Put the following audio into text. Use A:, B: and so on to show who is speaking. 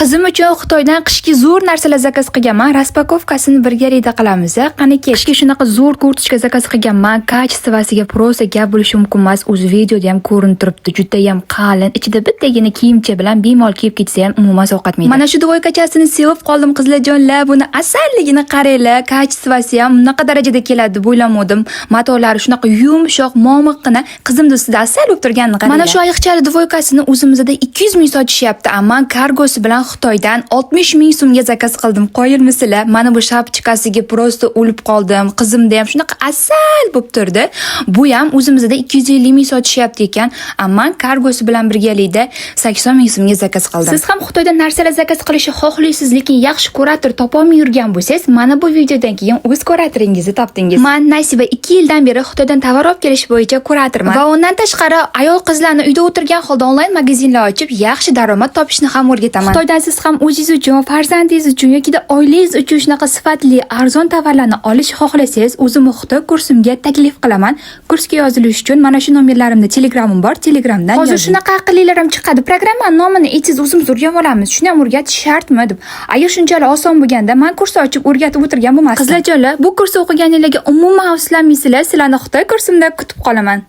A: Qizim uchun Xitoydan qishki zo'r narsalar zakaz qilganman. Raspakovkasini birgalikda qilamiz. Qaniki qishki shunaqa zo'r kurtchka zakaz qilganman. Kачествосiga prosta gap bo'lishi mumkin emas. O'z videoda ham ko'rinib turibdi. Juda ham qalin. Ichida bittagina kiyimcha bilan bemalol kiyib ketsa ham umuman sovqatmaydi. Mana shu dvoykachasini sevib qoldim qizlarjonlar. Buni asalligini qaranglar. Kачествоsi ham bunaqa darajada keladi deb o'ylamadim. Matolari shunaqa yumshoq, momiqqina, qizimning ustida asal bo'lib turganini qaranglar. Mana shu ayiqchali dvoykasini o'zimizda 200 ming sotishyapti. Ammo kargosi bilan Xitoydan 60 ming so'mga zakaz qildim. Qoyilmisizlar? Mana bu shapchikasiga prosta o'lib qoldim. Qizimda ham shunaqa asal bo'lib turdi. Bu ham o'zimizda 250 ming sotishyapti ekan, ammo kargosi bilan birgalikda 80 ming so'mga zakaz qildim. Siz ham Xitoydan narsalar zakaz qilishni xohlaysiz, lekin yaxshi kurator topolmay yurgan bo'lsangiz, mana bu videodan keyin o'z kuratoringizni topdingiz. Men Nasiba 2 yildan beri Xitoydan tovar olib kelish bo'yicha kuratorman. Va undan tashqari ayol qizlarni uyda o'tirgan holda onlayn magazinlar ochib, yaxshi daromad topishni ham o'rgataman. Xitoydan siz ham o'zingiz uchun, farzandingiz uchun yoki oilangiz uchun shunaqa sifatli, arzon tovarlarni olish xohlasangiz, o'zim Xitoy kursimga taklif qilaman. Kursga yozilish uchun mana shu nomerlarimda Telegramim bor, Telegramdan hozir shunaqa aqllilar ham chiqadi. Programma nomini aytsangiz o'zimiz o'rganib olamiz. Shuni ham o'rgatish shartmi deb. Agar shunchalik oson bo'lganda, men kurs ochib o'rgatib o'tirgan bo'lmasdim. Qizlarjonlar, bu kursni o'qiganingizga umuman afsuslanmaysizlar. Sizlarni Xitoy kursimda kutib qolaman.